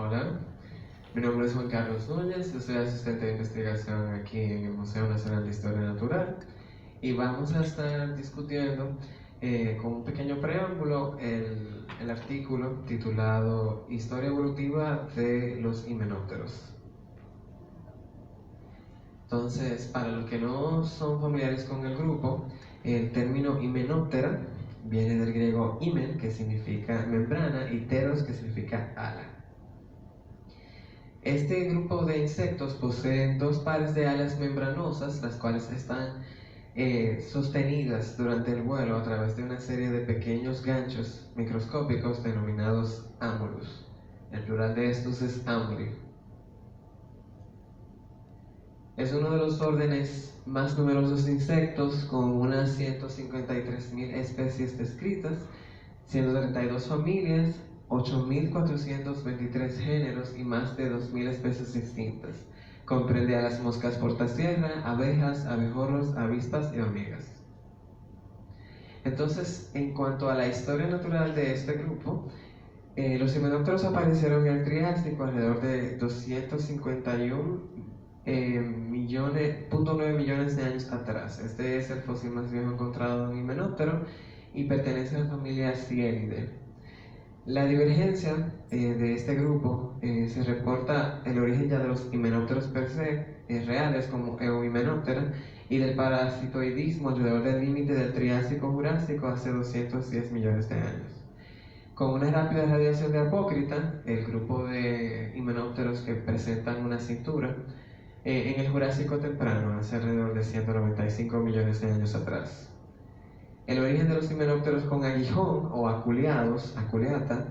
Hola, mi nombre es Juan Carlos Núñez, yo soy asistente de investigación aquí en el Museo Nacional de Historia Natural y vamos a estar discutiendo con un pequeño preámbulo el artículo titulado Historia evolutiva de los himenópteros. Entonces, para los que no son familiares con el grupo, el término himenóptera viene del griego himen, que significa membrana, y teros, que significa ala. Este grupo de insectos poseen dos pares de alas membranosas, las cuales están sostenidas durante el vuelo a través de una serie de pequeños ganchos microscópicos denominados ámulus. El plural de estos es ámuli. Es uno de los órdenes más numerosos de insectos, con unas 153.000 especies descritas, 132 familias, 8.423 géneros y más de 2.000 especies distintas. Comprende a las moscas portasierra, abejas, abejorros, avispas y hormigas. Entonces, en cuanto a la historia natural de este grupo, los himenópteros aparecieron en el Triásico alrededor de 251.9 millones de años atrás. Este es el fósil más viejo encontrado de un himenóptero y pertenece a la familia Scielidae. La divergencia de este grupo se reporta el origen ya de los himenópteros per se, reales como Euhimenoptera, y del parasitoidismo alrededor del límite del Triásico-Jurásico hace 210 millones de años. Con una rápida radiación de Apócrita, el grupo de himenópteros que presentan una cintura, en el Jurásico temprano, hace alrededor de 195 millones de años atrás. El origen de los himenópteros con aguijón o aculeados, aculeata,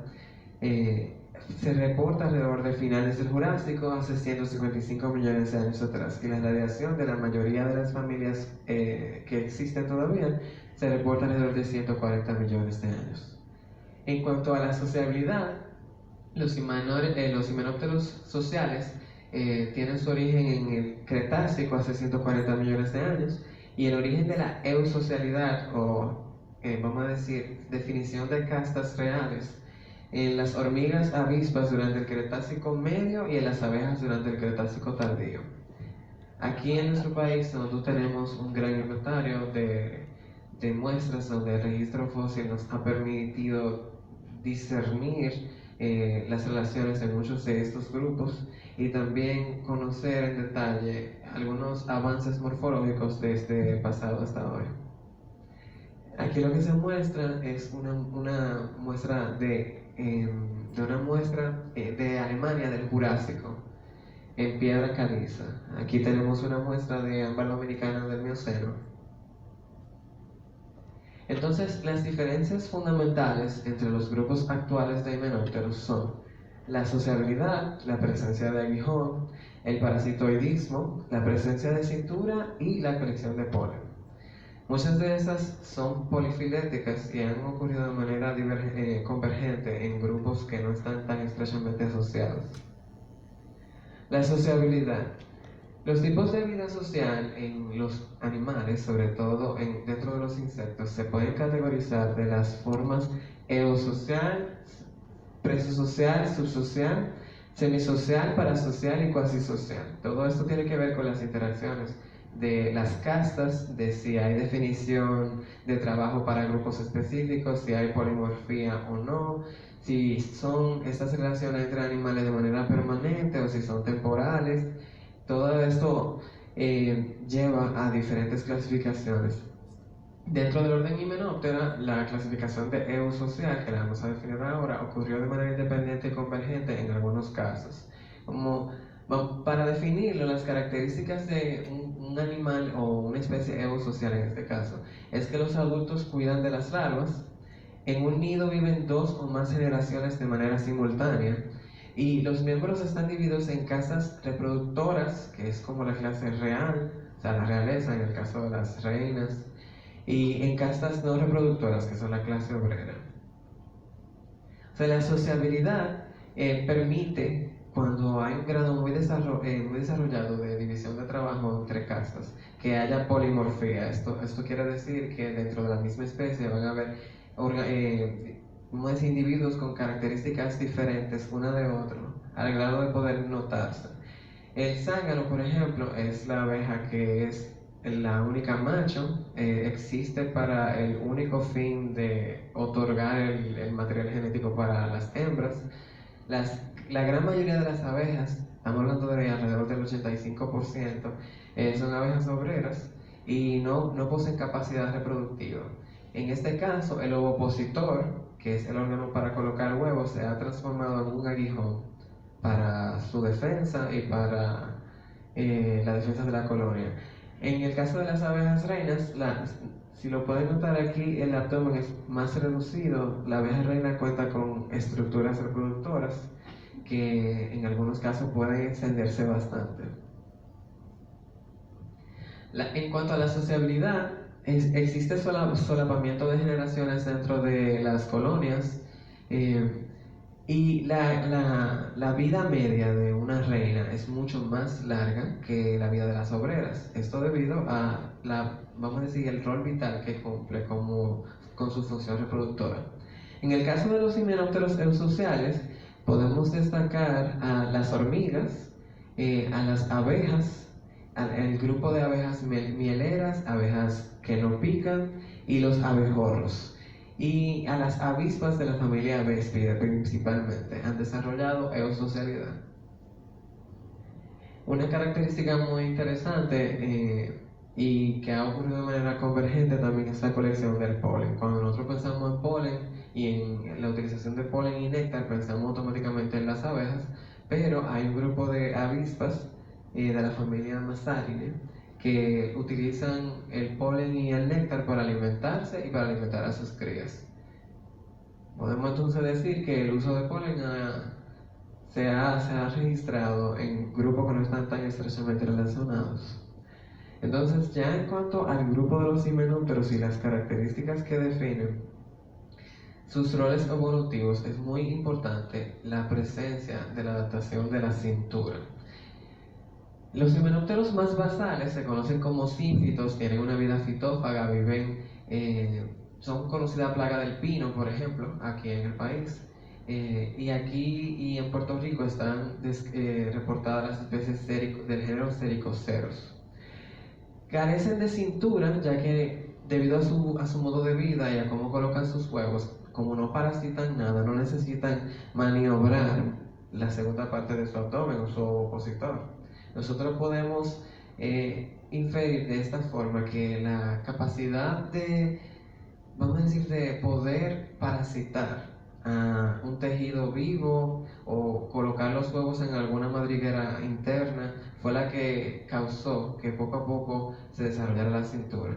se reporta alrededor de finales del Jurásico, hace 155 millones de años atrás, y la radiación de la mayoría de las familias que existen todavía se reporta alrededor de 140 millones de años. En cuanto a la sociabilidad, los himenópteros sociales tienen su origen en el Cretácico hace 140 millones de años, y el origen de la eusocialidad, o vamos a decir, definición de castas reales, en las hormigas avispas durante el Cretácico medio y en las abejas durante el Cretácico tardío. Aquí en nuestro país nosotros tenemos un gran inventario de muestras donde el registro fósil nos ha permitido discernir las relaciones de muchos de estos grupos y también conocer en detalle algunos avances morfológicos desde pasado hasta hoy. Aquí lo que se muestra es una muestra de Alemania del Jurásico en piedra caliza. Aquí tenemos una muestra de ámbar dominicana del Mioceno. Entonces, las diferencias fundamentales entre los grupos actuales de himenópteros son la sociabilidad, la presencia de aguijón, el parasitoidismo, la presencia de cintura y la colección de polen. Muchas de esas son polifiléticas y han ocurrido de manera convergente en grupos que no están tan estrechamente asociados. La sociabilidad. Los tipos de vida social en los animales, sobre todo dentro de los insectos, se pueden categorizar de las formas eusocial, presosocial, subsocial, semisocial, parasocial y cuasisocial. Todo esto tiene que ver con las interacciones de las castas, de si hay definición de trabajo para grupos específicos, si hay polimorfía o no, si son estas relaciones entre animales de manera permanente o si son temporales. Todo esto lleva a diferentes clasificaciones. Dentro del orden Hymenoptera, la clasificación de eusocial, que la vamos a definir ahora, ocurrió de manera independiente y convergente en algunos casos. Para definirlo, las características de un animal o una especie eusocial en este caso, es que los adultos cuidan de las larvas, en un nido viven 2 o más generaciones de manera simultánea, y los miembros están divididos en castas reproductoras, que es como la clase real, o sea, la realeza en el caso de las reinas, y en castas no reproductoras, que son la clase obrera. O sea, la sociabilidad permite, cuando hay un grado muy desarrollado de división de trabajo entre castas, que haya polimorfía. Esto quiere decir que dentro de la misma especie van a haber como es, individuos con características diferentes una de otro, al grado de poder notarse. El zángano, por ejemplo, es la abeja que es la única macho, existe para el único fin de otorgar el material genético para las hembras. La gran mayoría de las abejas, estamos hablando de alrededor del 85%, son abejas obreras y no poseen capacidad reproductiva. En este caso, el ovopositor, que es el órgano para colocar huevos, se ha transformado en un aguijón para su defensa y para la defensa de la colonia. En el caso de las abejas reinas, si lo pueden notar aquí, el abdomen es más reducido. La abeja reina cuenta con estructuras reproductoras que en algunos casos pueden extenderse bastante. En cuanto a la sociabilidad, existe solapamiento de generaciones dentro de las colonias, y la vida media de una reina es mucho más larga que la vida de las obreras. Esto debido a vamos a decir, el rol vital que cumple con su función reproductora. En el caso de los himenópteros eusociales, podemos destacar a las hormigas, a las abejas, el grupo de abejas mieleras, abejas que no pican, y los abejorros. Y a las avispas de la familia Vespide principalmente han desarrollado eusocialidad. Una característica muy interesante y que ha ocurrido de manera convergente también es la colección del polen. Cuando nosotros pensamos en polen y en la utilización de polen y néctar, pensamos automáticamente en las abejas, pero hay un grupo de avispas de la familia Masarinae que utilizan el polen y el néctar para alimentarse y para alimentar a sus crías. Podemos entonces decir que el uso de polen se ha registrado en grupos que no están tan estrechamente relacionados. Entonces, ya en cuanto al grupo de los himenópteros y las características que definen sus roles evolutivos, es muy importante la presencia de la adaptación de la cintura. Los himenópteros más basales se conocen como sínfitos, tienen una vida fitófaga, son conocida plaga del pino, por ejemplo, aquí en el país. Y aquí y en Puerto Rico están reportadas las especies del género Sericoceros. Carecen de cintura, ya que debido a su modo de vida y a cómo colocan sus huevos, como no parasitan nada, no necesitan maniobrar la segunda parte de su abdomen o su opositor. Nosotros podemos inferir de esta forma que la capacidad vamos a decir, de poder parasitar a un tejido vivo o colocar los huevos en alguna madriguera interna fue la que causó que poco a poco se desarrollara la cintura.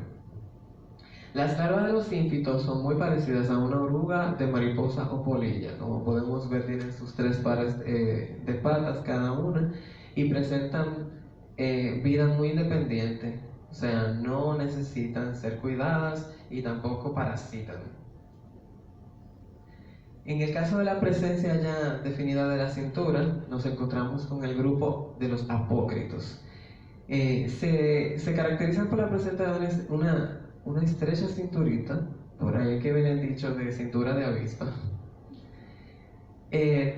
Las larvas de los sínfitos son muy parecidas a una oruga de mariposa o polilla. Como podemos ver, tienen sus 3 pares de patas cada una y presentan vida muy independiente, o sea, no necesitan ser cuidadas y tampoco parasitan. En el caso de la presencia ya definida de la cintura, nos encontramos con el grupo de los apócritos. Se caracterizan por la presencia de una estrecha cinturita, por ahí que viene el dicho de cintura de avispa,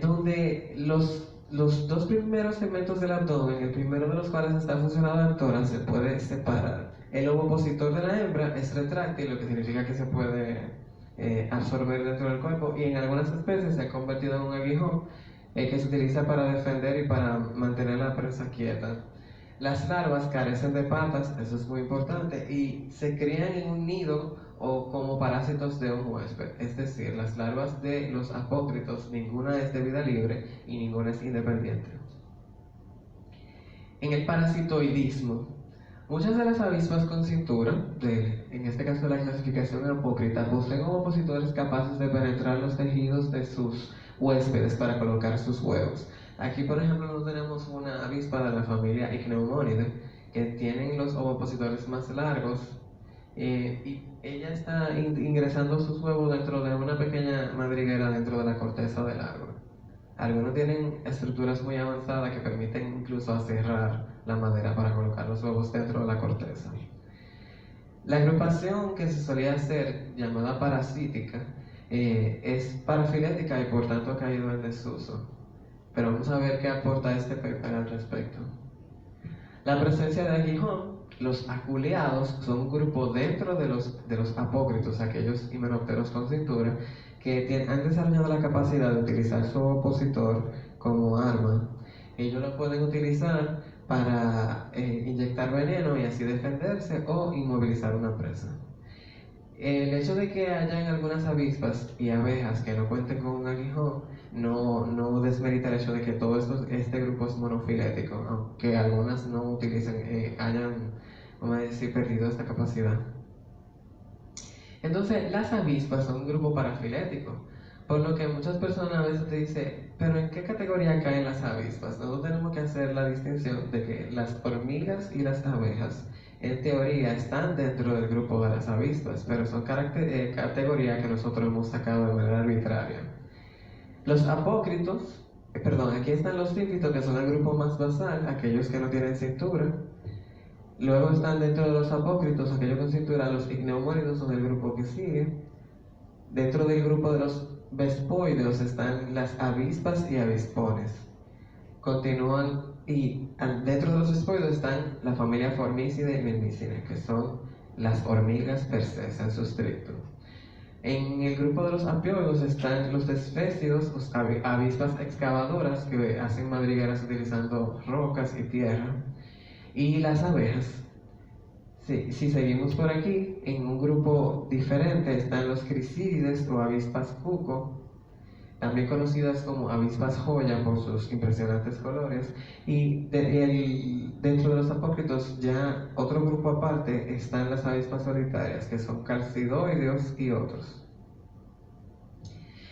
donde los 2 primeros segmentos del abdomen, el primero de los cuales está funcionado en tórax, se puede separar. El ovopositor de la hembra es retráctil, lo que significa que se puede absorber dentro del cuerpo, y en algunas especies se ha convertido en un aguijón que se utiliza para defender y para mantener la presa quieta. Las larvas carecen de patas, eso es muy importante, y se crían en un nido o como parásitos de un huésped. Es decir, las larvas de los apócritos, ninguna es de vida libre y ninguna es independiente. En el parasitoidismo, muchas de las avispas con cintura, en este caso la clasificación apócrita, poseen ovopositores capaces de penetrar los tejidos de sus huéspedes para colocar sus huevos. Aquí, por ejemplo, tenemos una avispa de la familia Ichneumonidae que tienen los ovopositores más largos, y ella está ingresando sus huevos dentro de una pequeña madriguera dentro de la corteza del árbol. Algunos tienen estructuras muy avanzadas que permiten incluso aserrar la madera para colocar los huevos dentro de la corteza. La agrupación que se solía hacer, llamada parasítica, es parafilética y por tanto ha caído en desuso. Pero vamos a ver qué aporta este paper al respecto. La presencia de aguijón, los aculeados son un grupo dentro de los apócritos, aquellos himenópteros con cintura, que han desarrollado la capacidad de utilizar su opositor como arma. Ellos lo pueden utilizar para inyectar veneno y así defenderse o inmovilizar una presa. El hecho de que hayan algunas avispas y abejas que no cuenten con un aguijón no desmerita el hecho de que todo este grupo es monofilético, aunque algunas no utilicen, hayan, vamos a decir, perdido esta capacidad. Entonces, las avispas son un grupo parafilético, por lo que muchas personas a veces te dicen, pero ¿en qué categoría caen las avispas? Nosotros tenemos que hacer la distinción de que las hormigas y las abejas en teoría están dentro del grupo de las avispas, pero son categorías que nosotros hemos sacado de manera arbitraria. Los apócritos, aquí están los sífitos, que son el grupo más basal, aquellos que no tienen cintura. Luego están dentro de los apócritos, aquellos con cintura, los igneumónidos son el grupo que sigue. Dentro del grupo de los vespoideos están las avispas y avispones. Continúan y dentro de los vespoideos están la familia Formicidae y Myrmicidae, que son las hormigas per se, en su estricto. En el grupo de los apioides están los esfécidos, avispas excavadoras que hacen madrigueras utilizando rocas y tierra, y las abejas. Si seguimos por aquí, en un grupo diferente están los crisídides o avispas cuco, también conocidas como avispas joya por sus impresionantes colores, y dentro de los apócritos ya otro grupo aparte están las avispas solitarias, que son calcidoideos y otros.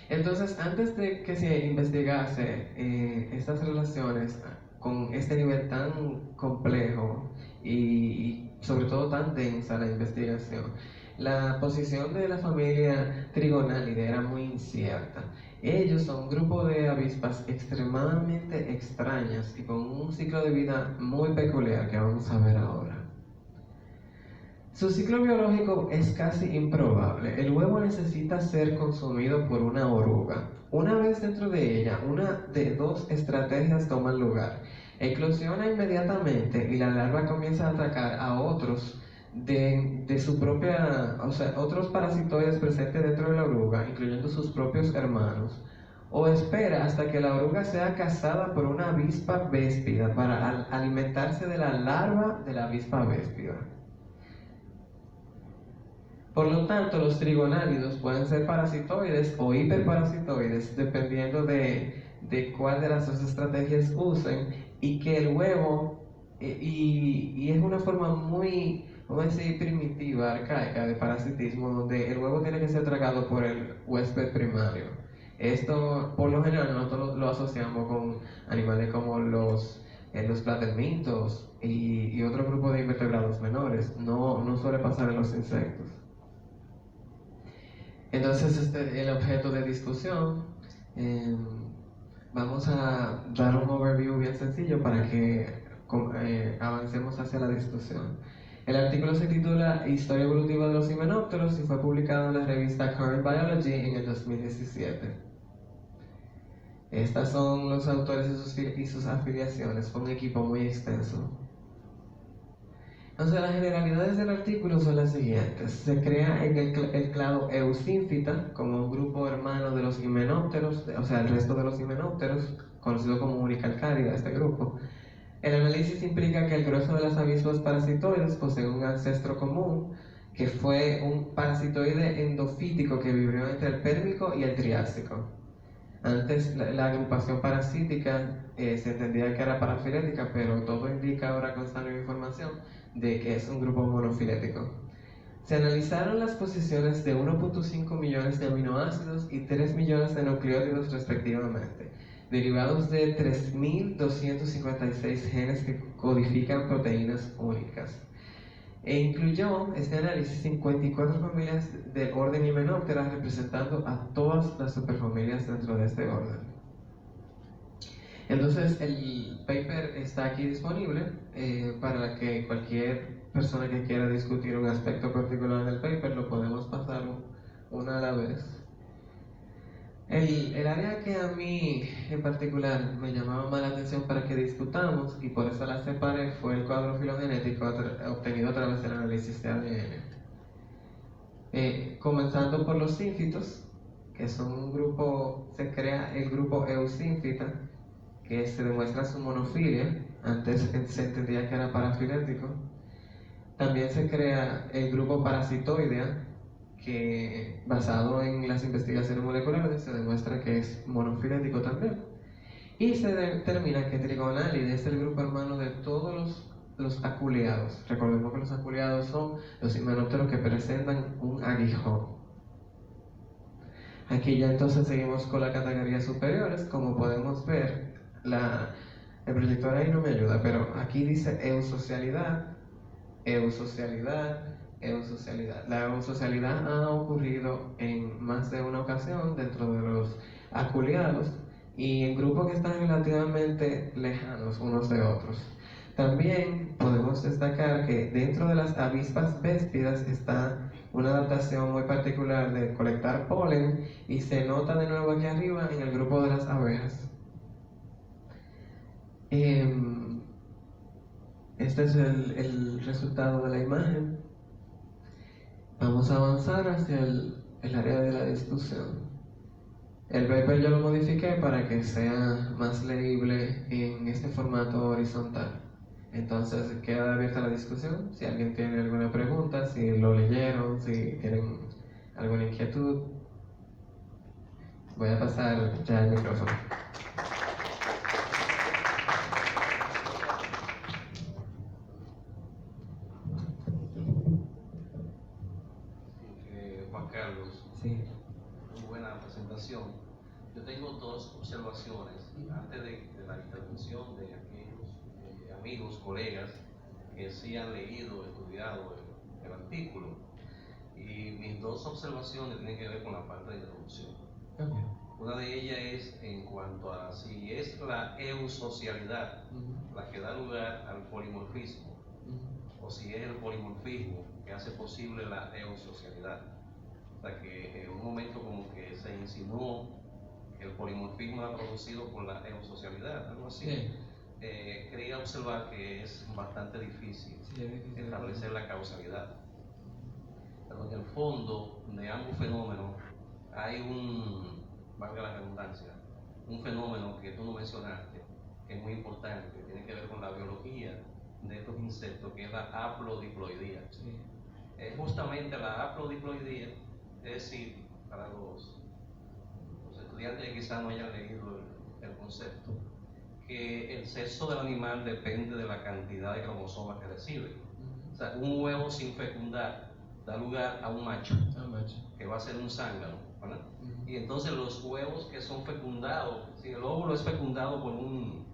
Entonces, antes de que se investigase estas relaciones con este nivel tan complejo y sobre todo tan densa la investigación, la posición de la familia Trigonálide era muy incierta. Ellos son un grupo de avispas extremadamente extrañas y con un ciclo de vida muy peculiar que vamos a ver ahora. Su ciclo biológico es casi improbable. El huevo necesita ser consumido por una oruga. Una vez dentro de ella, una de dos estrategias toman lugar. Eclosiona inmediatamente y la larva comienza a atacar a otros de su propia, o sea, otros parasitoides presentes dentro de la oruga, incluyendo sus propios hermanos, o espera hasta que la oruga sea cazada por una avispa véspida para alimentarse de la larva de la avispa véspida. Por lo tanto, los trigonálidos pueden ser parasitoides o hiperparasitoides, dependiendo de cuál de las dos estrategias usen, y que el huevo, y es una forma muy, vamos a decir, primitiva, arcaica de parasitismo, donde el huevo tiene que ser tragado por el huésped primario. Esto, por lo general, nosotros lo asociamos con animales como los platelmintos y otro grupo de invertebrados menores. No suele pasar en los insectos. Entonces, este es el objeto de discusión. Vamos a dar un overview bien sencillo para que avancemos hacia la discusión. El artículo se titula Historia evolutiva de los himenópteros y fue publicado en la revista Current Biology en el 2017. Estos son los autores y sus afiliaciones. Fue un equipo muy extenso. Entonces, las generalidades del artículo son las siguientes. Se crea en el clado Eusínfita como un grupo hermano de los himenópteros, o sea, el resto de los himenópteros, conocido como Unicalcárida, este grupo. El análisis implica que el grueso de las avispas parasitoides poseen un ancestro común, que fue un parasitoide endofítico que vivió entre el Pérmico y el Triásico. Antes la agrupación parasítica se entendía que era parafilética, pero todo indica ahora con esta nueva información de que es un grupo monofilético. Se analizaron las posiciones de 1.5 millones de aminoácidos y 3 millones de nucleótidos respectivamente, derivados de 3.256 genes que codifican proteínas únicas. E incluyó este análisis 54 familias del orden Hymenoptera, representando a todas las superfamilias dentro de este orden. Entonces, el paper está aquí disponible para que cualquier persona que quiera discutir un aspecto particular del paper lo podemos pasar una a la vez. El área que a mí en particular me llamaba más la atención para que discutamos, y por eso la separé, fue el cuadro filogenético obtenido a través del análisis de ADN. Comenzando por los sínfitos, que son un grupo, se crea el grupo Eusínfita, que se demuestra su monofilia. Antes se entendía que era parafilético. También se crea el grupo Parasitoidea, que basado en las investigaciones moleculares se demuestra que es monofilético también. Y se determina que Trigonálide es el grupo hermano de todos los aculeados. Recordemos que los aculeados son los himenópteros que presentan un aguijón. Aquí ya entonces seguimos con las categorías superiores. Como podemos ver, el proyector ahí no me ayuda, pero aquí dice eusocialidad, eusocialidad, eusocialidad. La eusocialidad ha ocurrido en más de una ocasión dentro de los aculeados y en grupos que están relativamente lejanos unos de otros. También podemos destacar que dentro de las avispas véspidas está una adaptación muy particular de colectar polen, y se nota de nuevo aquí arriba en el grupo de las abejas. Este es el resultado de la imagen. Vamos a avanzar hacia el área de la discusión. El paper yo lo modifiqué para que sea más leíble en este formato horizontal. Entonces queda abierta la discusión. Si alguien tiene alguna pregunta, si lo leyeron, si tienen alguna inquietud, voy a pasar ya el micrófono. Juan Carlos, Sí. muy buena presentación. Yo tengo dos observaciones antes de la intervención de aquellos amigos, colegas que sí han leído, estudiado el artículo. Y mis dos observaciones tienen que ver con la parte de introducción. Okay. Una de ellas es en cuanto a si es la eusocialidad la que da lugar al polimorfismo, o si es el polimorfismo que hace posible la eusocialidad. O sea que en un momento como que se insinuó que el polimorfismo era producido por la eusocialidad, algo así. Sí. Quería observar que es bastante difícil establecer la causalidad. Pero en el fondo de ambos fenómenos hay valga la redundancia, un fenómeno que tú no mencionaste, que es muy importante, que tiene que ver con la biología de estos insectos, que es la haplodiploidía. Sí. Es justamente la haplodiploidía, es decir, para los estudiantes que quizás no hayan leído el concepto, que el sexo del animal depende de la cantidad de cromosomas que recibe. O sea, un huevo sin fecundar da lugar a un macho, que va a ser un zángano, ¿verdad? Y entonces los huevos que son fecundados, si el óvulo es fecundado por un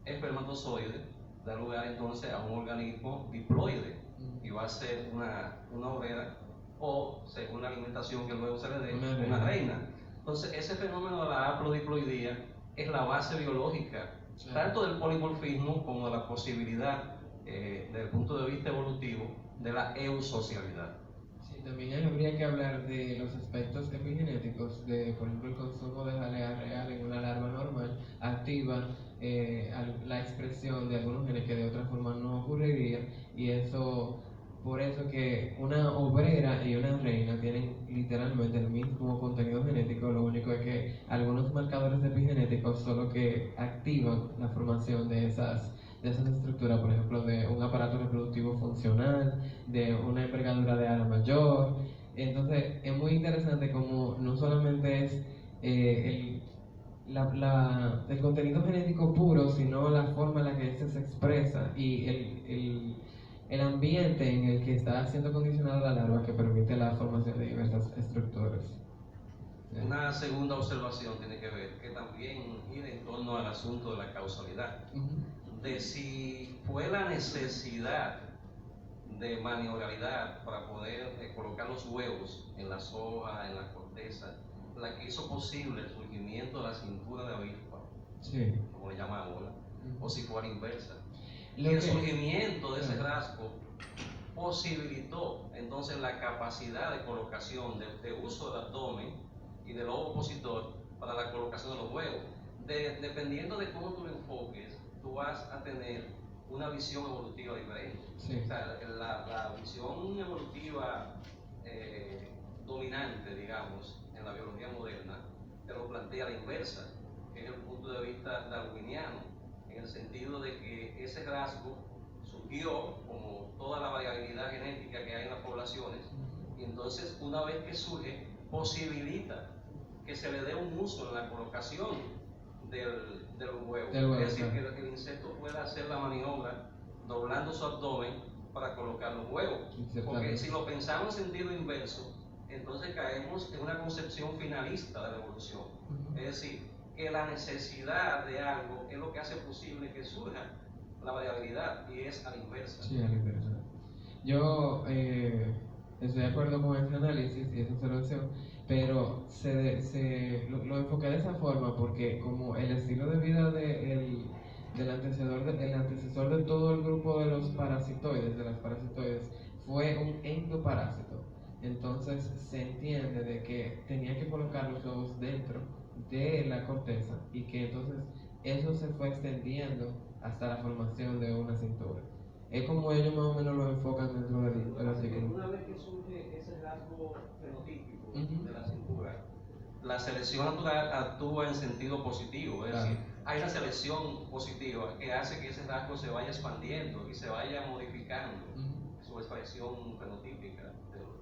espermatozoide, da lugar entonces a un organismo diploide, y va a ser una obrera, o según la alimentación que luego se le dé, una reina. Entonces ese fenómeno de la haplodiploidía es la base biológica, tanto del polimorfismo como de la posibilidad, desde el punto de vista evolutivo, de la eusocialidad. Sí, también habría que hablar de los aspectos epigenéticos, de por ejemplo el consumo de jalea real en una larva normal activa la expresión de algunos genes que de otra forma no ocurriría, y eso, por eso que una obrera y una reina tienen literalmente el mismo contenido genético, lo único es que algunos marcadores epigenéticos son los que activan la formación de esas estructuras, por ejemplo, de un aparato reproductivo funcional, de una envergadura de ala mayor. Entonces, es muy interesante como no solamente es el contenido genético puro, sino la forma en la que este se expresa y el ambiente en el que está siendo condicionada la larva, que permite la formación de diversas estructuras. Una segunda observación tiene que ver, que también gira en torno al asunto de la causalidad, de si fue la necesidad de maniobrar para poder colocar los huevos en las hojas, en la corteza, la que hizo posible el surgimiento de la cintura de avispa, sí, como le llamamos, ¿verdad? O si fue a la inversa. Y el surgimiento de ese rasgo posibilitó entonces la capacidad de colocación de uso del abdomen y del lobo opositor para la colocación de los huevos. Dependiendo de cómo tú lo enfoques, tú vas a tener una visión evolutiva diferente. Sí. O sea, la visión evolutiva dominante, digamos, en la biología moderna, te lo plantea a la inversa, que es el punto de vista darwiniano, en el sentido de que ese rasgo surgió como toda la variabilidad genética que hay en las poblaciones, y entonces una vez que surge, posibilita que se le dé un uso en la colocación del huevo. Es decir, que el insecto pueda hacer la maniobra doblando su abdomen para colocar los huevos. Porque si lo pensamos en sentido inverso, entonces caemos en una concepción finalista de la evolución. Es decir, que la necesidad de algo es lo que hace posible que surja la variabilidad, y es a la inversa. Sí, a la inversa. Yo estoy de acuerdo con ese análisis y esa observación, pero lo enfoqué de esa forma porque como el estilo de vida del antecesor de todo el grupo de los parasitoides, de las parasitoides, fue un endoparásito. Entonces se entiende de que tenía que colocar los huevos dentro de la corteza y que entonces eso se fue extendiendo hasta la formación de una cintura. Es como ellos más o menos lo enfocan dentro de la ciclo. Una vez que surge ese rasgo fenotípico de la cintura, la selección natural actúa en sentido positivo, es decir, hay una selección positiva que hace que ese rasgo se vaya expandiendo y se vaya modificando su expresión fenotípica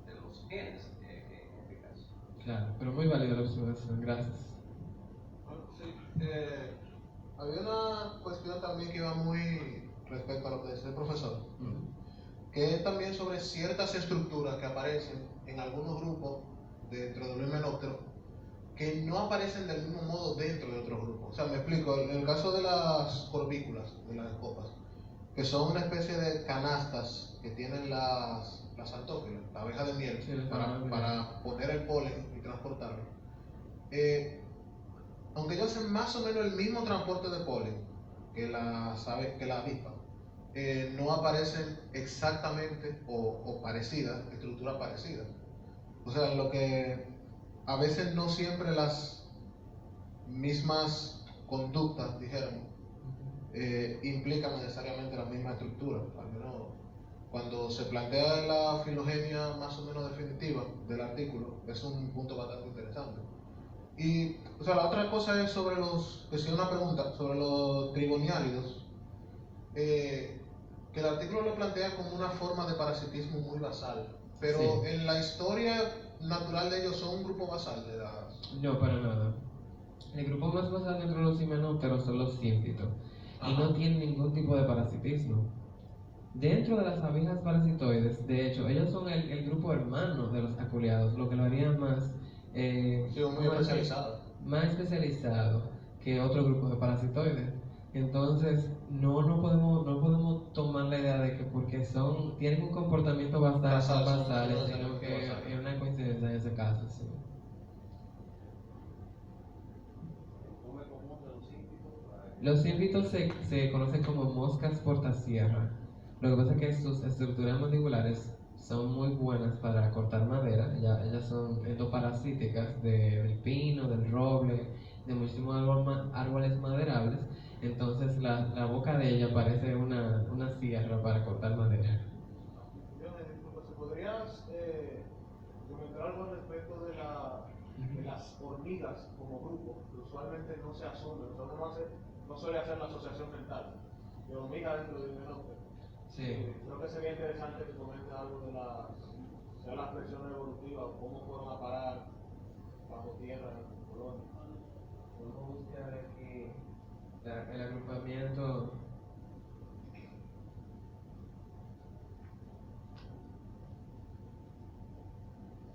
de los genes en este caso. Claro, pero muy válida la observación, gracias. Sí, había una cuestión también que iba muy respecto a lo que decía el profesor, que es también sobre ciertas estructuras que aparecen en algunos grupos dentro de un himenóptero que no aparecen del mismo modo dentro de otros grupos. O sea, me explico, en el caso de las corbículas, de las copas, que son una especie de canastas que tienen las antófilas, la abeja de miel, sí, para poner el polen y transportarlo. Aunque ellos hacen más o menos el mismo transporte de polen que la avispa, no aparecen exactamente o parecidas, estructuras parecidas. O sea, lo que a veces no siempre las mismas conductas, dijéramos, implican necesariamente la misma estructura. Al menos cuando se plantea la filogenia más o menos definitiva del artículo, es un punto bastante interesante. Y, o sea, la otra cosa es sobre una pregunta sobre los trigoniálidos, que el artículo lo plantea como una forma de parasitismo muy basal, pero sí, en la historia natural de ellos son un grupo basal de las... No, para nada. El grupo más basal dentro de los himenópteros son los sínfitos, y no tienen ningún tipo de parasitismo. Dentro de las abejas parasitoides, de hecho, ellos son el grupo hermano de los aculeados, lo que lo haría más... sí, muy especializado. Más especializado que otro grupo de parasitoides. Entonces, no podemos tomar la idea de que porque tienen un comportamiento bastante basal, sino que es una coincidencia en ese caso. Sí. Los sínfitos se conocen como moscas portasierra. Lo que pasa es que sus estructuras mandibulares son muy buenas para cortar madera. Ellas son endoparasíticas del pino, del roble, de muchísimos árboles maderables. Entonces la boca de ella parece una sierra para cortar madera. ¿Podrías comentar algo respecto de las hormigas como grupo? Que usualmente no se asume, no suele hacer la asociación mental de hormigas dentro de un himenóptero. Sí. Creo que sería interesante que comente algo de las presiones evolutivas, cómo fueron a parar bajo tierra en Colonia. Una búsqueda de que el agrupamiento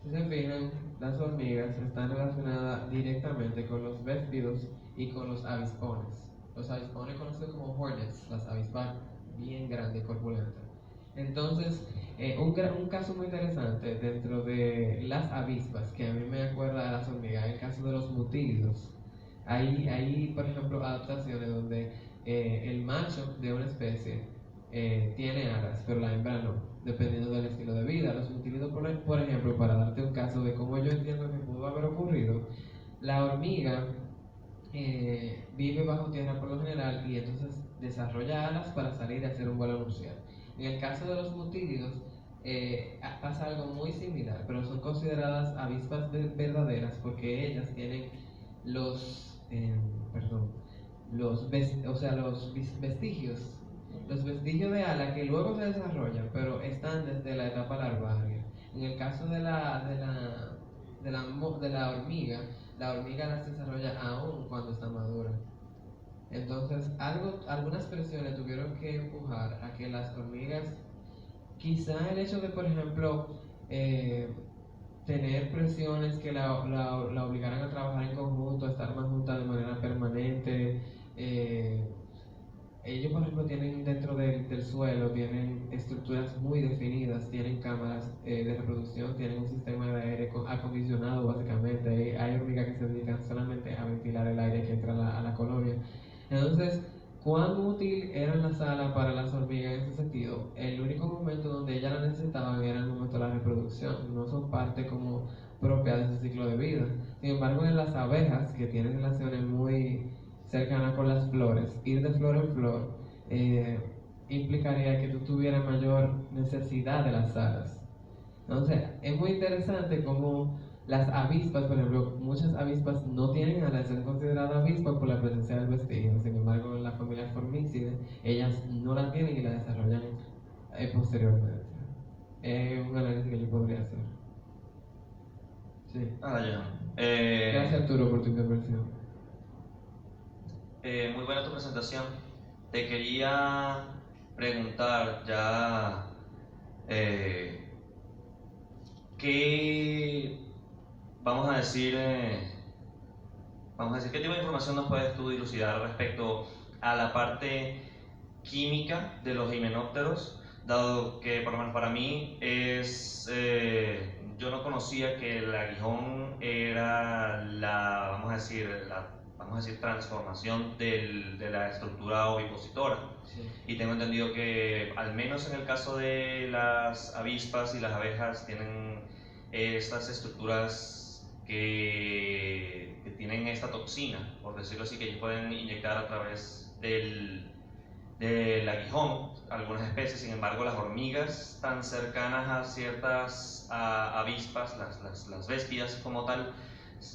si se fijan, las hormigas están relacionadas directamente con los véspidos y con los avispones. Los avispones conocidos como hornets, las avispas bien grandes y corpulentas. Entonces, un caso muy interesante dentro de las avispas, que a mí me acuerda a las hormigas, el caso de los mutílidos. Hay, por ejemplo, adaptaciones donde el macho de una especie tiene alas, pero la hembra no, dependiendo del estilo de vida. Los mutílidos, por ejemplo, para darte un caso de cómo yo entiendo que pudo haber ocurrido, La hormiga vive bajo tierra por lo general y entonces desarrolla alas para salir y hacer un vuelo nupcial. En el caso de los mutílidos pasa algo muy similar, pero son consideradas avispas verdaderas porque ellas tienen los, perdón, vestigios, los vestigios de ala que luego se desarrollan, pero están desde la etapa larvaria. En el caso de la hormiga las desarrolla aún cuando está madura. Entonces, algunas presiones tuvieron que empujar a que las hormigas, quizá el hecho de, por ejemplo, tener presiones que la obligaran a trabajar en conjunto, a estar más juntas de manera permanente. Ellos, por ejemplo, tienen dentro del suelo, tienen estructuras muy definidas, tienen cámaras de reproducción, tienen un sistema de aire acondicionado básicamente. Hay hormigas que se dedican solamente a ventilar el aire que entra a la colonia. Entonces, ¿cuán útil eran las alas para las hormigas en ese sentido? El único momento donde ellas las necesitaban era el momento de la reproducción, no son parte como propia de su ciclo de vida. Sin embargo, en las abejas, que tienen relaciones muy cercanas con las flores, ir de flor en flor implicaría que tú tuvieras mayor necesidad de las alas. Entonces, es muy interesante cómo las avispas, por ejemplo, muchas avispas no tienen alas, son consideradas avispas por la presencia del vestigio. Sin embargo, en la familia Formicidae, ellas no las tienen y la desarrollan posteriormente. Es un análisis que yo podría hacer. Sí. Gracias, Arturo, por tu intervención. Muy buena tu presentación. Te quería preguntar ya qué vamos a decir qué tipo de información nos puedes tú dilucidar respecto a la parte química de los himenópteros, dado que por lo menos para mí yo no conocía que el aguijón era vamos a decir transformación de la estructura ovipositora. Sí. Y tengo entendido que al menos en el caso de las avispas y las abejas tienen estas estructuras que tienen esta toxina, por decirlo así, que ellos pueden inyectar a través del aguijón, algunas especies. Sin embargo, las hormigas tan cercanas a ciertas avispas, las véspidas como tal,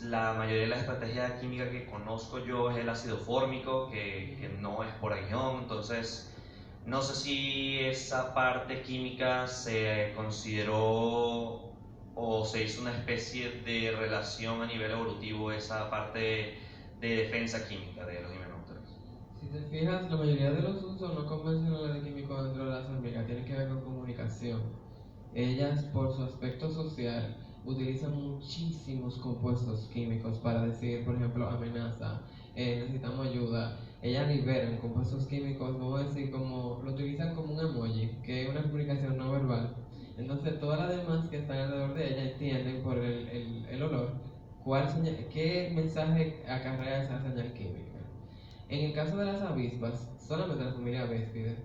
la mayoría de la estrategia química que conozco yo es el ácido fórmico, que no es por aguijón. Entonces, no sé si esa parte química se consideró o se hizo una especie de relación a nivel evolutivo, esa parte de defensa química de los himenópteros. Si te fijas, la mayoría de los usos no convencionales de químicos dentro de las hormigas tienen que ver con comunicación. Ellas, por su aspecto social, utilizan muchísimos compuestos químicos para decir, por ejemplo, amenaza, necesitamos ayuda. Ellas liberan compuestos químicos, vamos a decir, como lo utilizan como un emoji, que es una comunicación no verbal. Entonces, todas las demás que están alrededor de ella entienden por el olor qué mensaje acarrea esa señal química. En el caso de las avispas, solamente la familia Véspidae,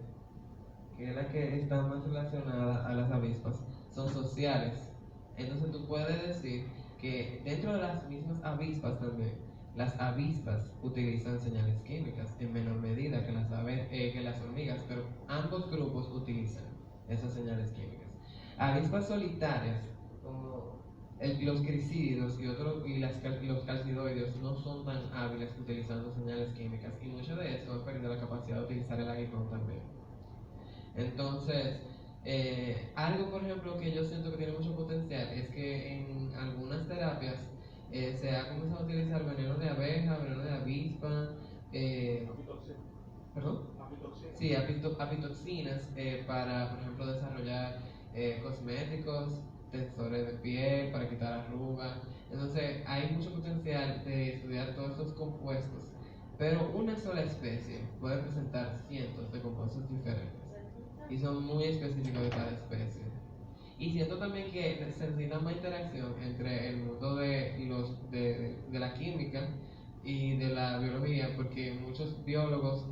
que es la que está más relacionada a las avispas, son sociales. Entonces tú puedes decir que dentro de las mismas avispas también, las avispas utilizan señales químicas en menor medida que las hormigas, pero ambos grupos utilizan esas señales químicas. Avispas solitarias, como los crisídeos y los calcidoides, no son tan hábiles utilizando señales químicas, y mucho de eso han perdido la capacidad de utilizar el aguijón también. Entonces, algo, por ejemplo, que yo siento que tiene mucho potencial es que en algunas terapias se ha comenzado a utilizar veneno de abeja, veneno de avispa, ¿perdón? Sí, apitoxinas para, por ejemplo, desarrollar cosméticos, tensores de piel, para quitar arrugas. Entonces, hay mucho potencial de estudiar todos estos compuestos, pero una sola especie puede presentar cientos de compuestos diferentes y son muy específicos de cada especie. Y siento también que se necesita más interacción entre el mundo de la química y de la biología, porque muchos biólogos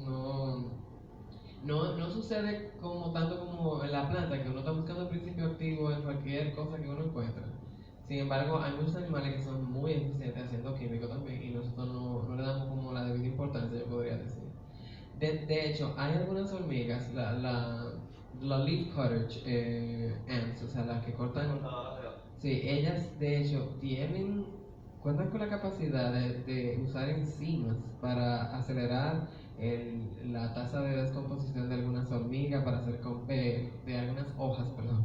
no sucede tanto como en la planta, que uno está buscando el principio activo en cualquier cosa que uno encuentra, Sin embargo, hay muchos animales que son muy eficientes haciendo químicos también y nosotros no le damos como la debida importancia, yo podría decir. De hecho, hay algunas hormigas, la leaf cutter ants, o sea, las que cortan. Sí, ellas de hecho cuentan con la capacidad de usar enzimas para acelerar la tasa de descomposición de algunas hormigas, para hacer de algunas hojas, perdón,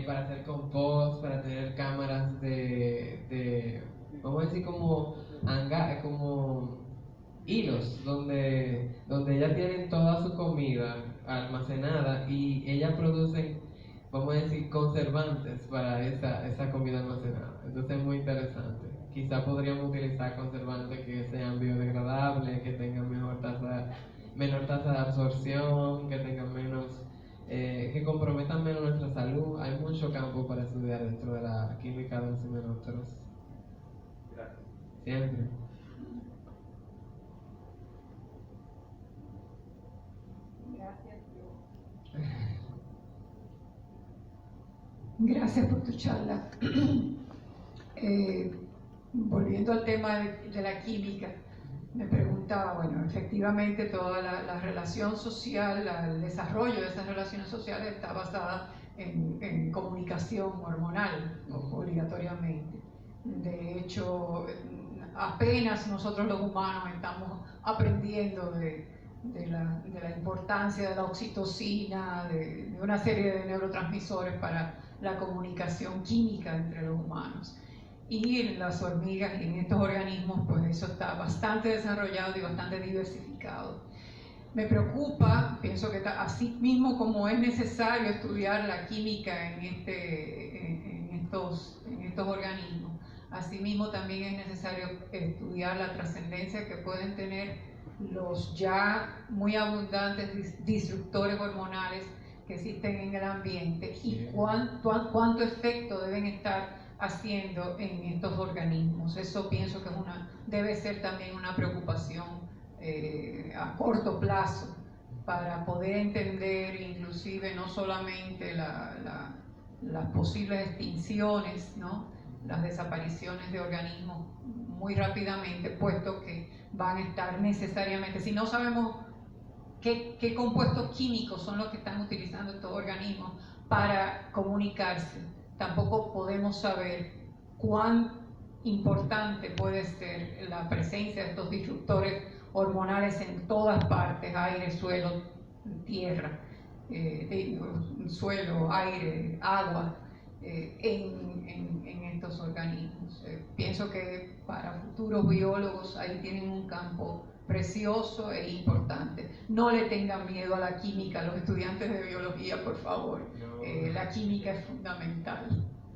para hacer compost, para tener cámaras vamos a decir como hilos donde ellas tienen toda su comida almacenada y ellas producen, vamos a decir, conservantes para esa comida almacenada. Entonces es muy interesante. Quizá podríamos utilizar conservantes que sean biodegradables, que tengan menor tasa de absorción, que tengan que comprometan menos nuestra salud. Hay mucho campo para estudiar dentro de la química de los himenópteros. Gracias. Siempre. Gracias por tu charla. Volviendo al tema de la química, me preguntaba, bueno, efectivamente toda la relación social, el desarrollo de esas relaciones sociales está basada en comunicación hormonal, obligatoriamente. De hecho, apenas nosotros los humanos estamos aprendiendo de la importancia de la oxitocina, de una serie de neurotransmisores para la comunicación química entre los humanos. Y en las hormigas y en estos organismos, pues eso está bastante desarrollado y bastante diversificado. Me preocupa, pienso que así mismo como es necesario estudiar la química en estos organismos, asimismo también es necesario estudiar la trascendencia que pueden tener los ya muy abundantes disruptores hormonales que existen en el ambiente y cuánto efecto deben estar haciendo en estos organismos. Eso pienso que debe ser también una preocupación a corto plazo para poder entender inclusive no solamente las posibles extinciones, ¿no? Las desapariciones de organismos muy rápidamente, puesto que van a estar necesariamente, si no sabemos qué compuestos químicos son los que están utilizando estos organismos para comunicarse, tampoco podemos saber cuán importante puede ser la presencia de estos disruptores hormonales en todas partes, aire, suelo, tierra, suelo, aire, agua, en estos organismos. Pienso que para futuros biólogos ahí tienen un campo precioso e importante. No le tengan miedo a la química, los estudiantes de biología, por favor. La química es fundamental.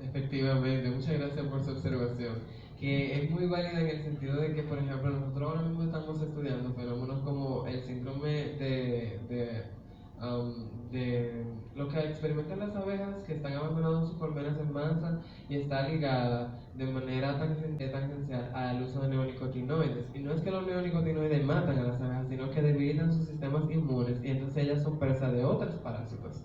Efectivamente, muchas gracias por su observación, que es muy válida en el sentido de que, por ejemplo, nosotros ahora mismo estamos estudiando fenómenos como el síndrome de lo que experimentan las abejas que están abandonando sus colmenas en masa y está ligada de manera tangencial al uso de neonicotinoides. Y no es que los neonicotinoides matan a las abejas, sino que debilitan sus sistemas inmunes y entonces ellas son presa de otros parásitos,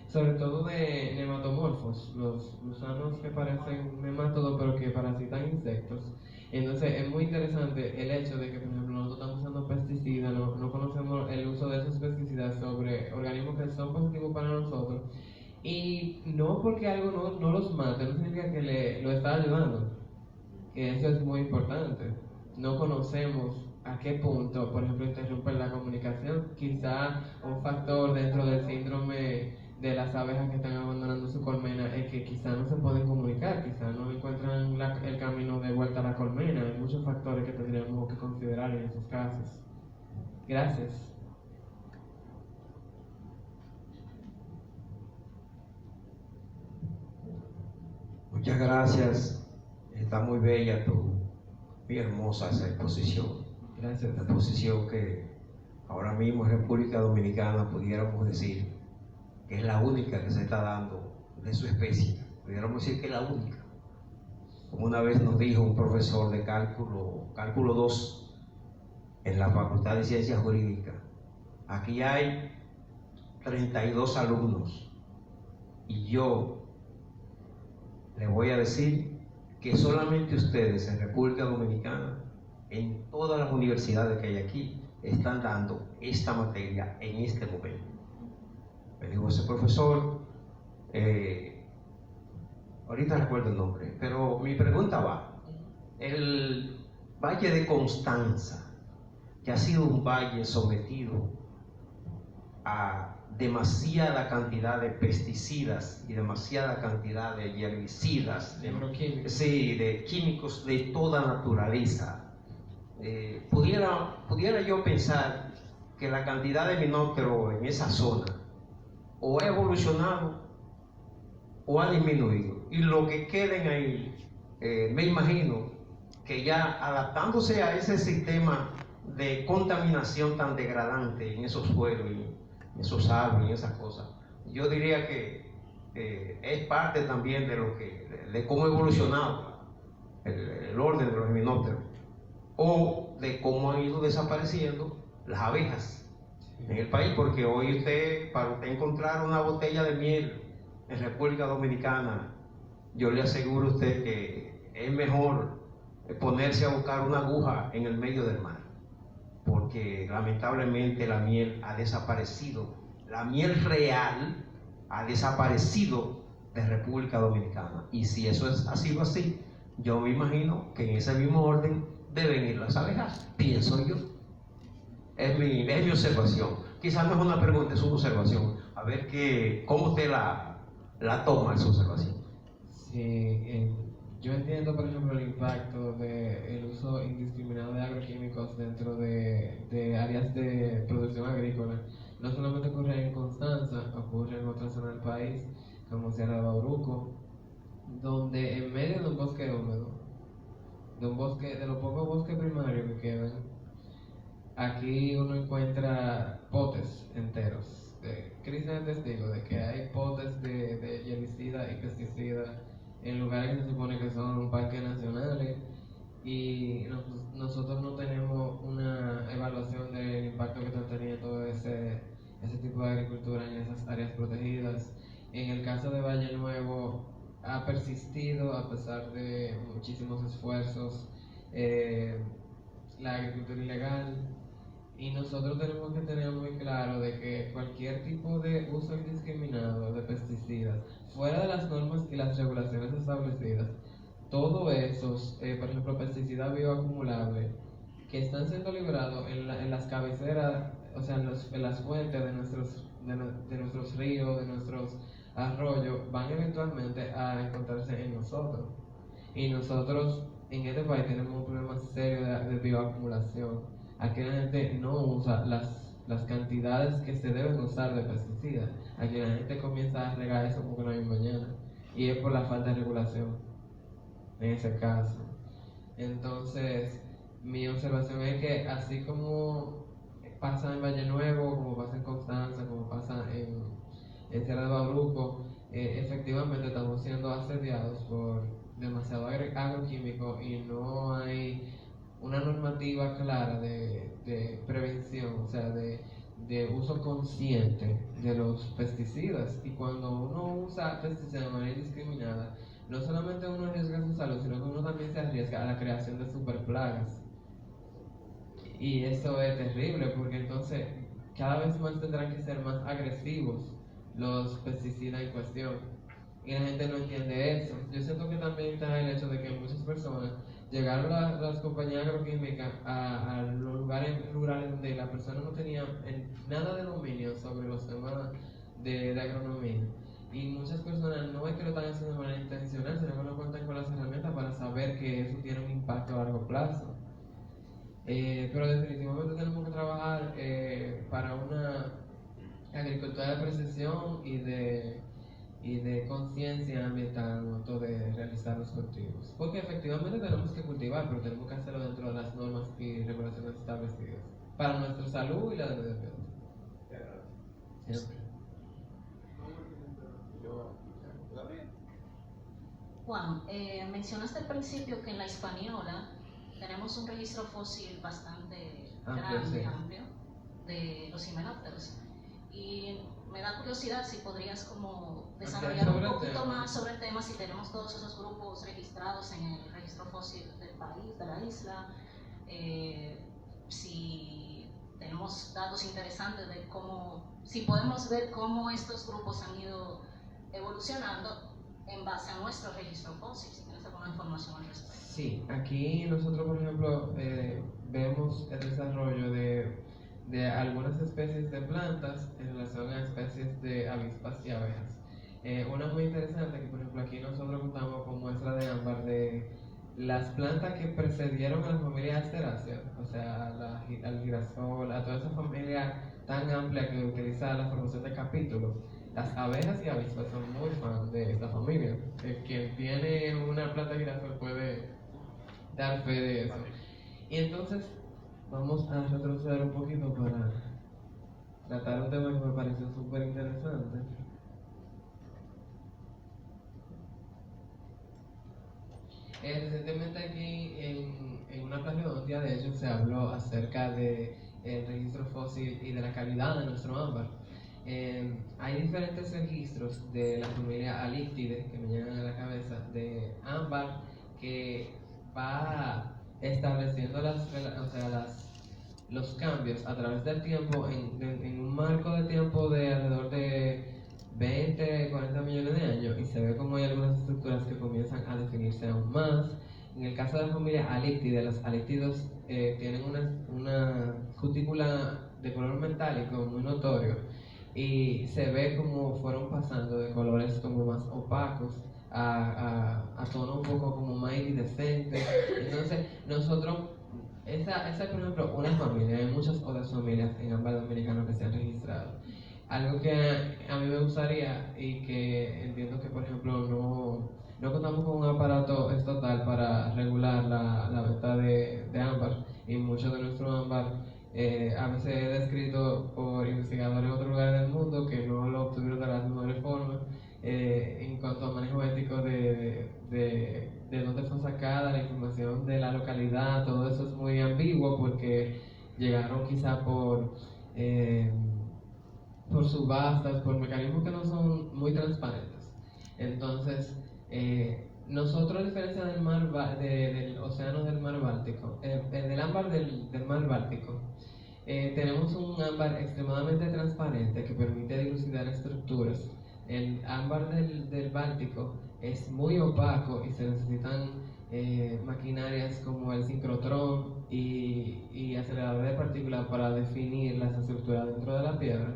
sobre todo de nematomorfos, los gusanos que parecen nematodos pero que parasitan insectos. Entonces es muy interesante el hecho de que, por ejemplo, nosotros estamos usando pesticidas, no conocemos el uso de esos pesticidas sobre organismos que son positivos para nosotros, y no porque algo no los mate, no significa que lo está ayudando, que eso es muy importante. No conocemos a qué punto, por ejemplo, interrumpe la comunicación. Quizá un factor dentro del síndrome de las abejas que están abandonando su colmena es que quizá no se pueden comunicar, quizá no encuentran el camino de vuelta a la colmena. Hay muchos factores que tendríamos que considerar en esos casos. Gracias. Muchas gracias. Está muy bella muy hermosa esa exposición. Gracias. La exposición que ahora mismo en República Dominicana pudiéramos decir que es la única que se está dando de su especie. Pudiéramos decir que es la única. Como una vez nos dijo un profesor de cálculo 2 en la Facultad de Ciencias Jurídicas, aquí hay 32 alumnos y yo le voy a decir que solamente ustedes en República Dominicana, en todas las universidades que hay aquí, están dando esta materia en este momento. Me dijo ese profesor, ahorita recuerdo el nombre, pero mi pregunta va, el Valle de Constanza, que ha sido un valle sometido a demasiada cantidad de pesticidas y demasiada cantidad de herbicidas, de químicos de toda naturaleza. Pudiera yo pensar que la cantidad de minópteros en esa zona o ha evolucionado o ha disminuido, y lo que queden ahí, me imagino que ya adaptándose a ese sistema de contaminación tan degradante en esos suelos, en esos árboles, en esas cosas, yo diría que es parte también de cómo ha evolucionado el orden de los himenópteros, o de cómo han ido desapareciendo las abejas en el país, porque hoy para usted encontrar una botella de miel en República Dominicana, yo le aseguro a usted que es mejor ponerse a buscar una aguja en el medio del mar, porque lamentablemente la miel ha desaparecido, la miel real ha desaparecido de República Dominicana, y si eso ha sido así, yo me imagino que en ese mismo orden deben ir las abejas, pienso yo. Es mi observación. Quizás no es una pregunta, es una observación. A ver cómo usted la toma esa observación. Sí, yo entiendo, por ejemplo, el impacto del uso indiscriminado de agroquímicos dentro de áreas de producción agrícola. No solamente ocurre en Constanza, ocurre en otras zonas del país, como Sierra de Bauruco, donde en medio de un bosque húmedo, de los pocos bosques primarios que quedan, aquí uno encuentra potes enteros. Cristian es testigo de que hay potes de herbicida y pesticida en lugares que se supone que son parques nacionales, y nosotros no tenemos una evaluación del impacto que está teniendo ese tipo de agricultura en esas áreas protegidas. En el caso de Valle Nuevo, ha persistido a pesar de muchísimos esfuerzos la agricultura ilegal, y nosotros tenemos que tener muy claro de que cualquier tipo de uso indiscriminado de pesticidas fuera de las normas y las regulaciones establecidas, todos esos, por ejemplo, pesticidas bioacumulables que están siendo liberados en las cabeceras, o sea, en las fuentes de nuestros ríos, de nuestros arroyos, van eventualmente a encontrarse en nosotros. Y nosotros en este país tenemos un problema serio de bioacumulación. Aquí la gente no usa las cantidades que se deben usar de pesticidas. Aquí la gente comienza a regar eso porque no hay mañana, y es por la falta de regulación en ese caso. Entonces, mi observación es que así como pasa en Valle Nuevo, como pasa en Constanza, como pasa en Sierra de Bauruco, efectivamente estamos siendo asediados por demasiado agroquímico, y no hay una normativa clara de prevención, o sea, de uso consciente de los pesticidas. Y cuando uno usa pesticidas de manera indiscriminada, no solamente uno arriesga su salud, sino que uno también se arriesga a la creación de superplagas. Y eso es terrible, porque entonces cada vez más tendrán que ser más agresivos los pesticidas en cuestión, y la gente no entiende eso. Yo siento que también está el hecho de que muchas personas llegaron las compañías agroquímicas a los lugares rurales donde la persona no tenía nada de dominio sobre los temas de agronomía, y muchas personas no es que lo están haciendo de manera intencional, sino que no cuentan con las herramientas para saber que eso tiene un impacto a largo plazo. Pero definitivamente tenemos que trabajar para una agricultura de precisión y de conciencia ambiental al momento de realizar los cultivos, porque efectivamente tenemos que cultivar, pero tenemos que hacerlo dentro de las normas y regulaciones establecidas para nuestra salud y la del medio ambiente. Siempre. Juan, mencionaste al principio que en la Hispaniola tenemos un registro fósil bastante grande, amplio, de los himenópteros. Y me da curiosidad si podrías como desarrollar un poquito más sobre el tema, si tenemos todos esos grupos registrados en el registro fósil del país, de la isla, si tenemos datos interesantes de cómo, si podemos ver cómo estos grupos han ido evolucionando en base a nuestro registro fósil, si tienes alguna información al respecto. Sí, aquí nosotros, por ejemplo, vemos el desarrollo de algunas especies de plantas en relación a especies de avispas y abejas. Una muy interesante que, por ejemplo, aquí nosotros contamos con muestra de ámbar de las plantas que precedieron a la familia Asterácea, o sea, al girasol, a toda esa familia tan amplia que utiliza la formación de capítulos. Las abejas y avispas son muy fan de esta familia. Quien tiene una planta de girasol puede dar fe de eso. Y entonces vamos a retroceder un poquito para tratar un tema que me pareció súper interesante. Recientemente aquí en una planimetría, de hecho, se habló acerca del registro fósil y de la calidad de nuestro ámbar. Hay diferentes registros de la familia Halictidae que me llegan a la cabeza de ámbar que va estableciendo los cambios a través del tiempo en un marco de tiempo de alrededor de 20, 40 millones de años, y se ve como hay algunas estructuras que comienzan a definirse aún más. En el caso de la familia Halictidae, los halictidos tienen una cutícula de color metálico muy notorio, y se ve como fueron pasando de colores como más opacos a tonos un poco como más iridescentes. Entonces nosotros, esa es por ejemplo una familia, hay muchas otras familias en ámbar dominicano que se han registrado. Algo que a mí me gustaría, y que entiendo que por ejemplo no contamos con un aparato estatal para regular la venta de ámbar, y mucho de nuestro ámbar a veces es descrito por investigadores en otros lugares del mundo que no lo obtuvieron de las mejores formas. En cuanto a manejo ético de dónde fue sacada la información de la localidad, todo eso es muy ambiguo porque llegaron quizá por subastas, por mecanismos que no son muy transparentes. Entonces, nosotros, a diferencia del del océano del mar Báltico, del ámbar del mar Báltico, tenemos un ámbar extremadamente transparente que permite dilucidar estructuras. El ámbar del Báltico es muy opaco y se necesitan maquinarias como el sincrotrón y acelerador de partículas para definir las estructuras dentro de la piedra.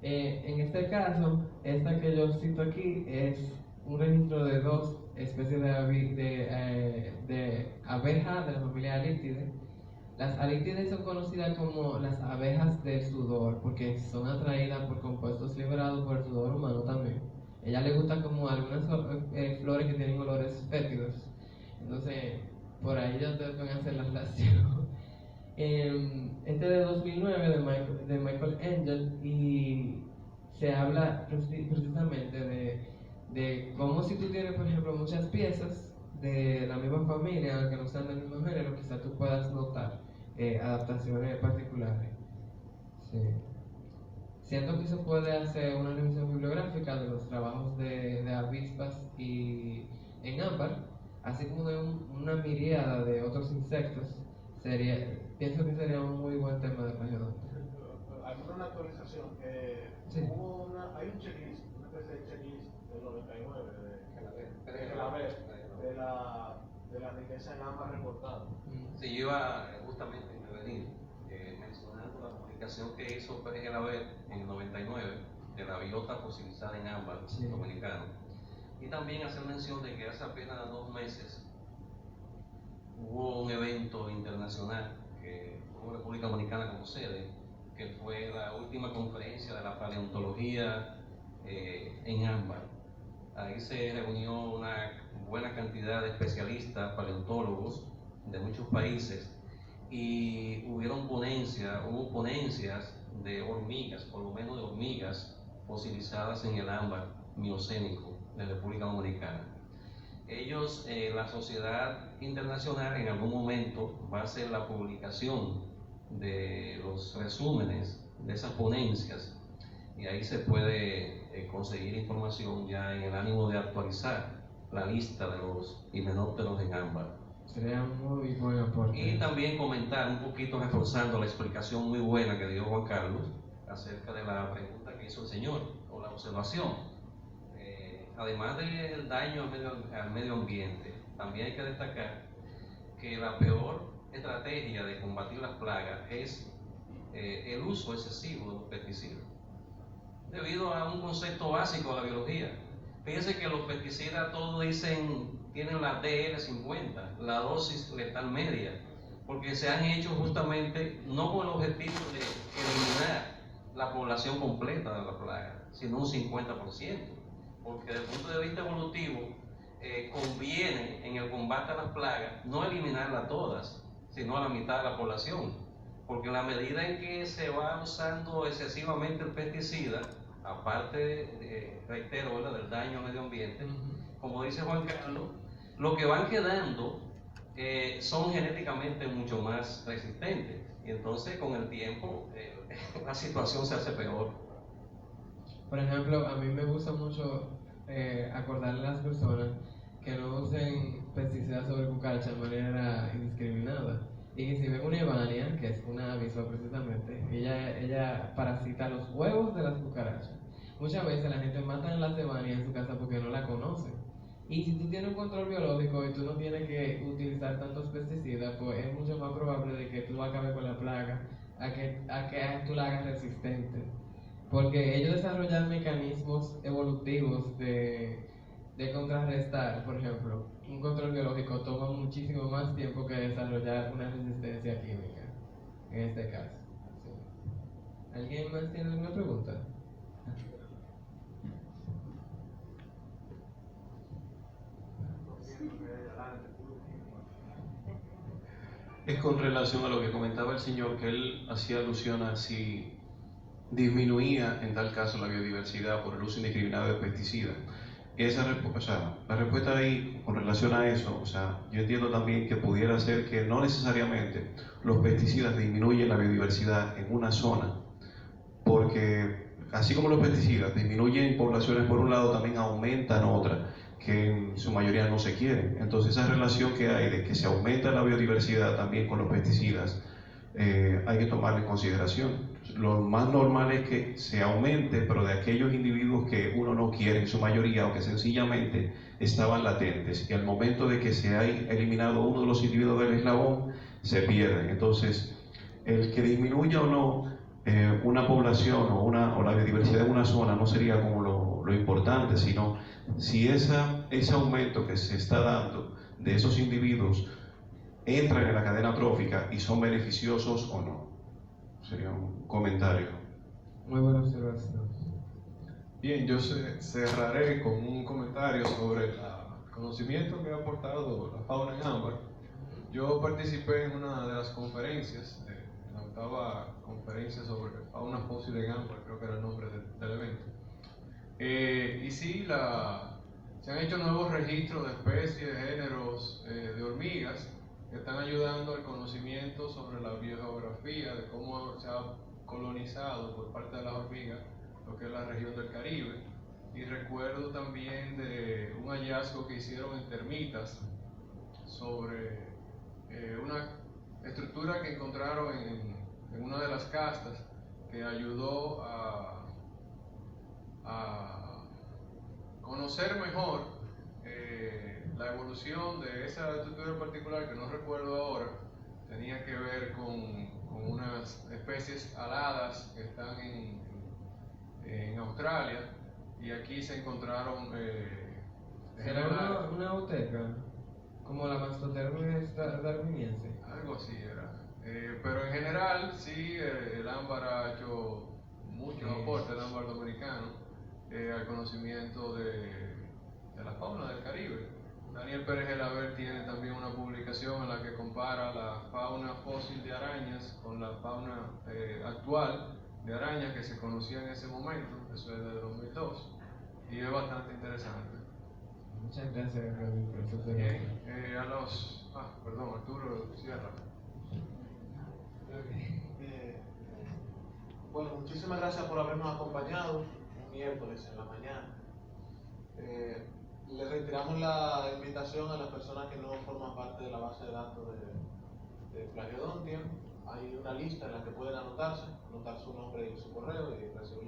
En este caso, esta que yo cito aquí es un registro de dos especies de abeja de la familia Halictidae. Las Halictidae son conocidas como las abejas del sudor porque son atraídas por compuestos liberados por el sudor humano también. A ella le gustan como algunas flores que tienen olores fétidos. Entonces, por ahí ya ustedes pueden hacer la relación. Este de 2009 de Michael Engel, y se habla precisamente de cómo, si tú tienes por ejemplo muchas piezas de la misma familia, aunque no sean del mismo género, quizá tú puedas notar adaptaciones particulares. Sí. Siento que se puede hacer una revisión bibliográfica de los trabajos de avispas y en ámbar, así como de una miríada de otros insectos. Pienso que sería un muy buen tema de pañodonte. ¿Alguna actualización? Sí. Hay un checklist, una especie de checklist del 99 de la riqueza en ámbar reportada. Sí, yo iba justamente a intervenir mencionando la publicación que hizo Pérez Gelabert en el 99 de la biota fosilizada en ámbar dominicano, y también hacer mención de que hace apenas 2 meses hubo un evento internacional que tuvo República Dominicana como sede, que fue la última conferencia de la paleontología en ámbar. Ahí se reunió una buena cantidad de especialistas, paleontólogos de muchos países, y hubo ponencias de hormigas, por lo menos de hormigas fosilizadas en el ámbar miocénico de República Dominicana. Ellos, la sociedad internacional, en algún momento va a hacer la publicación de los resúmenes de esas ponencias, y ahí se puede conseguir información ya en el ánimo de actualizar la lista de los himenópteros en ámbar. Sería muy buen aporte. Y también comentar un poquito, reforzando la explicación muy buena que dio Juan Carlos acerca de la pregunta que hizo el señor, o la observación. Además del daño al medio ambiente, también hay que destacar que la peor estrategia de combatir las plagas es el uso excesivo de los pesticidas, debido a un concepto básico de la biología. Fíjense que los pesticidas todos tienen la DL50, la dosis letal media, porque se han hecho justamente no con el objetivo de eliminar la población completa de la plaga, sino un 50%, porque desde el punto de vista evolutivo conviene en el combate a las plagas no eliminarlas todas, sino a la mitad de la población, porque en la medida en que se va usando excesivamente el pesticida, aparte, reitero, ¿verdad?, del daño al medio ambiente, como dice Juan Carlos, lo que van quedando son genéticamente mucho más resistentes, y entonces con el tiempo la situación se hace peor. Por ejemplo, a mí me gusta mucho acordarle a las personas que no usen pesticidas sobre cucarachas de manera indiscriminada, y que si ven una Evania, que es una avispa precisamente, ella parasita los huevos de las cucarachas. Muchas veces la gente mata a las Evanias en su casa porque no la conocen. Y si tú tienes un control biológico y tú no tienes que utilizar tantos pesticidas, pues es mucho más probable de que tú acabes con la plaga a que tú la hagas resistente. Porque ellos desarrollan mecanismos evolutivos de contrarrestar. Por ejemplo, un control biológico toma muchísimo más tiempo que desarrollar una resistencia química, en este caso. Sí. ¿Alguien más tiene alguna pregunta? Es con relación a lo que comentaba el señor, que él hacía alusión a si disminuía en tal caso la biodiversidad por el uso indiscriminado de pesticidas. La respuesta ahí con relación a eso, yo entiendo también que pudiera ser que no necesariamente los pesticidas disminuyen la biodiversidad en una zona, porque así como los pesticidas disminuyen poblaciones por un lado, también aumentan otras que en su mayoría no se quieren. Entonces esa relación que hay de que se aumenta la biodiversidad también con los pesticidas, hay que tomarla en consideración. Lo más normal es que se aumente, pero de aquellos individuos que uno no quiere en su mayoría o que sencillamente estaban latentes, y al momento de que se haya eliminado uno de los individuos del eslabón, se pierde. Entonces, el que disminuya o no una población o la biodiversidad de una zona no sería como lo importante, sino si ese aumento que se está dando de esos individuos entran en la cadena trófica y son beneficiosos o no. Sería un comentario. Muy buena observación. Bien, yo cerraré con un comentario sobre el conocimiento que ha aportado la fauna en ámbar. Yo participé en una de las conferencias, en la 8ª conferencia sobre fauna fósil en ámbar, creo que era el nombre del evento. Y sí, se han hecho nuevos registros de especies, de géneros de hormigas, que están ayudando al conocimiento sobre la biogeografía, de cómo se ha colonizado por parte de las hormigas lo que es la región del Caribe. Y recuerdo también de un hallazgo que hicieron en termitas sobre una estructura que encontraron en una de las castas, que ayudó a conocer mejor la evolución de esa estructura en particular, que no recuerdo ahora. Tenía que ver con unas especies aladas que están en Australia, y aquí se encontraron ¿Será una uteca? Como la Mastotermes darwiniense. Algo así era. Pero en general, sí, el ámbar ha hecho muchos aportes, el ámbar dominicano, al conocimiento de la fauna del Caribe. Daniel Pérez Gelabert tiene también una publicación en la que compara la fauna fósil de arañas con la fauna actual de arañas que se conocía en ese momento. Eso es de 2002, y es bastante interesante. Muchas gracias, Gaby, por su pregunta. Perdón, Arturo, cierra. Bueno, muchísimas gracias por habernos acompañado un miércoles en la mañana. Le retiramos la invitación a las personas que no forman parte de la base de datos de Plagiodontia. Hay una lista en la que pueden anotar su nombre y su correo y